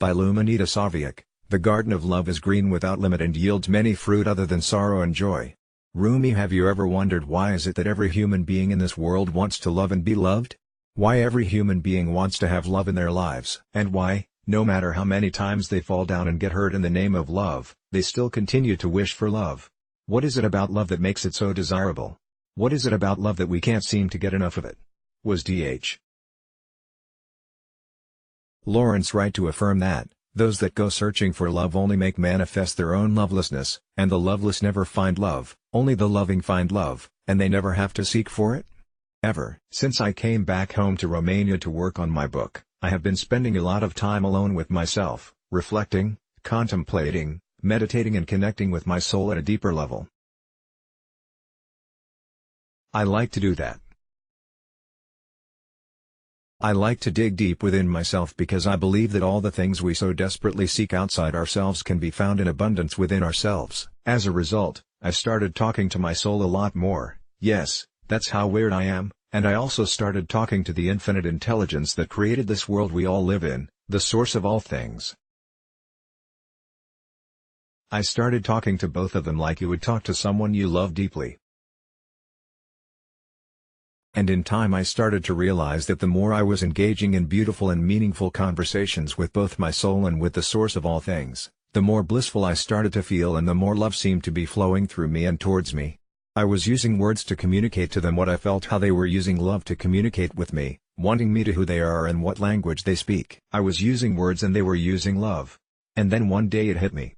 By Luminita Saviuc, the garden of love is green without limit and yields many fruit other than sorrow and joy. Rumi, have you ever wondered why is it that every human being in this world wants to love and be loved? Why every human being wants to have love in their lives? And why, no matter how many times they fall down and get hurt in the name of love, they still continue to wish for love? What is it about love that makes it so desirable? What is it about love that we can't seem to get enough of it? Was D.H. Lawrence right to affirm that, those that go searching for love only make manifest their own lovelessness, and the loveless never find love, only the loving find love, and they never have to seek for it? Ever since I came back home to Romania to work on my book, I have been spending a lot of time alone with myself, reflecting, contemplating, meditating and connecting with my soul at a deeper level. I like to do that. I like to dig deep within myself because I believe that all the things we so desperately seek outside ourselves can be found in abundance within ourselves. As a result, I started talking to my soul a lot more. Yes, that's how weird I am, and I also started talking to the infinite intelligence that created this world we all live in, the source of all things. I started talking to both of them like you would talk to someone you love deeply. And in time I started to realize that the more I was engaging in beautiful and meaningful conversations with both my soul and with the source of all things, the more blissful I started to feel and the more love seemed to be flowing through me and towards me. I was using words to communicate to them what I felt, how they were using love to communicate with me, wanting me to who they are and what language they speak. I was using words and they were using love. And then one day it hit me.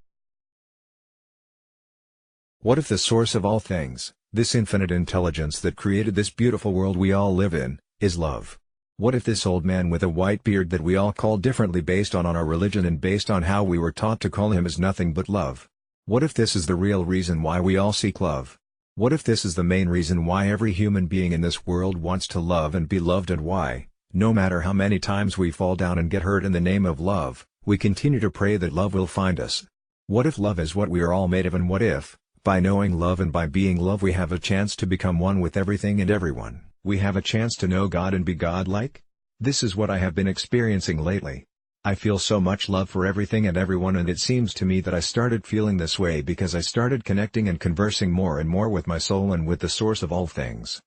What if the source of all things, this infinite intelligence that created this beautiful world we all live in, is love? What if this old man with a white beard that we all call differently based on our religion and based on how we were taught to call him is nothing but love? What if this is the real reason why we all seek love? What if this is the main reason why every human being in this world wants to love and be loved, and why, no matter how many times we fall down and get hurt in the name of love, we continue to pray that love will find us? What if love is what we are all made of, and what if, by knowing love and by being love, we have a chance to become one with everything and everyone? We have a chance to know God and be God-like? This is what I have been experiencing lately. I feel so much love for everything and everyone, and it seems to me that I started feeling this way because I started connecting and conversing more and more with my soul and with the source of all things.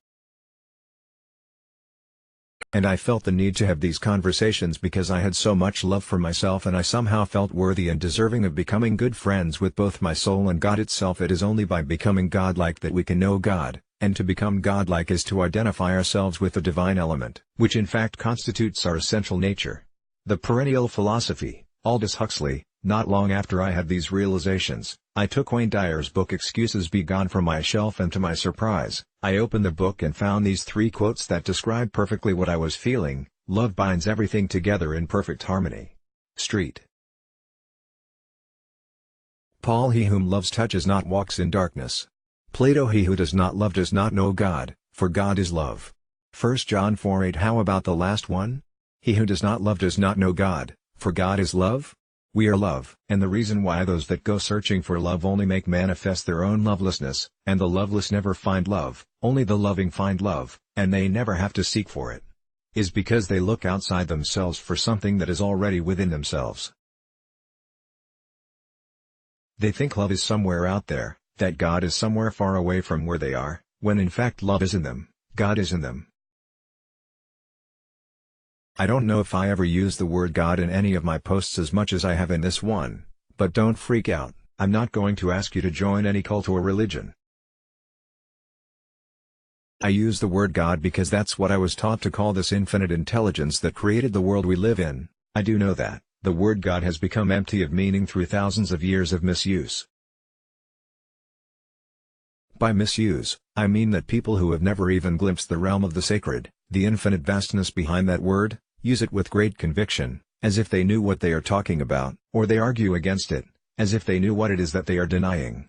And I felt the need to have these conversations because I had so much love for myself, and I somehow felt worthy and deserving of becoming good friends with both my soul and God itself. It is only by becoming godlike that we can know God, and to become godlike is to identify ourselves with the divine element, which in fact constitutes our essential nature. The perennial philosophy, Aldous Huxley. Not long after I had these realizations, I took Wayne Dyer's book Excuses Be Gone from my shelf, and to my surprise, I opened the book and found these 3 quotes that describe perfectly what I was feeling. Love binds everything together in perfect harmony. Street. Paul, he whom loves touches not walks in darkness. Plato, he who does not love does not know God, for God is love. 1 John 4:8. How about the last one? He who does not love does not know God, for God is love. We are love. And the reason why those that go searching for love only make manifest their own lovelessness, and the loveless never find love, only the loving find love, and they never have to seek for it, is because they look outside themselves for something that is already within themselves. They think love is somewhere out there, that God is somewhere far away from where they are, when in fact love is in them, God is in them. I don't know if I ever use the word God in any of my posts as much as I have in this one, but don't freak out. I'm not going to ask you to join any cult or religion. I use the word God because that's what I was taught to call this infinite intelligence that created the world we live in. I do know that the word God has become empty of meaning through thousands of years of misuse. By misuse, I mean that people who have never even glimpsed the realm of the sacred, the infinite vastness behind that word, use it with great conviction, as if they knew what they are talking about, or they argue against it, as if they knew what it is that they are denying.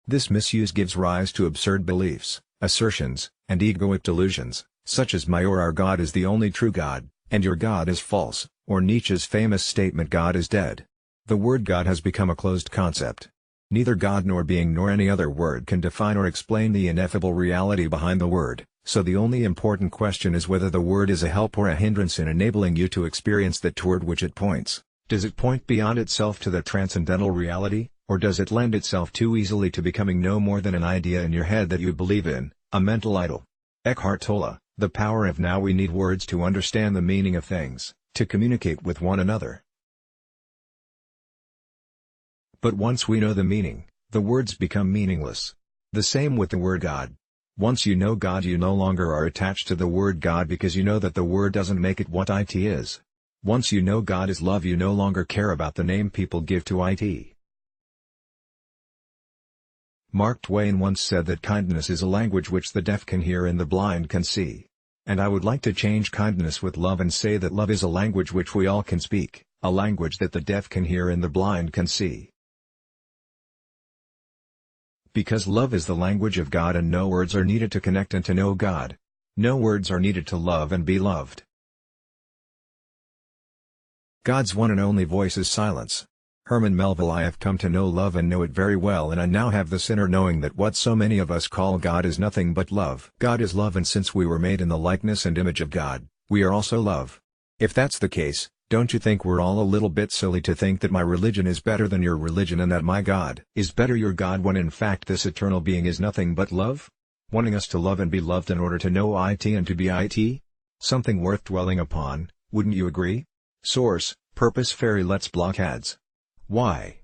This misuse gives rise to absurd beliefs, assertions, and egoic delusions, such as my or our God is the only true God, and your God is false, or Nietzsche's famous statement God is dead. The word God has become a closed concept. Neither God nor being nor any other word can define or explain the ineffable reality behind the word, So the only important question is whether the word is a help or a hindrance in enabling you to experience that toward which it points. Does it point beyond itself to the transcendental reality, or does it lend itself too easily to becoming no more than an idea in your head that you believe in, a mental idol? Eckhart Tolle, The Power of Now. We need words to understand the meaning of things, to communicate with one another. But once we know the meaning, the words become meaningless. The same with the word God. Once you know God, you no longer are attached to the word God because you know that the word doesn't make it what it is. Once you know God is love, you no longer care about the name people give to it. Mark Twain once said that kindness is a language which the deaf can hear and the blind can see. And I would like to change kindness with love and say that love is a language which we all can speak, a language that the deaf can hear and the blind can see. Because love is the language of God and no words are needed to connect and to know God. No words are needed to love and be loved. God's one and only voice is silence. Herman Melville. I have come to know love and know it very well, and I now have this inner knowing that what so many of us call God is nothing but love. God is love, and since we were made in the likeness and image of God, we are also love. If that's the case, don't you think we're all a little bit silly to think that my religion is better than your religion and that my God is better your God, when in fact this eternal being is nothing but love? Wanting us to love and be loved in order to know it and to be it? Something worth dwelling upon, wouldn't you agree? Source: Purpose Fairy. Let's block ads. Why?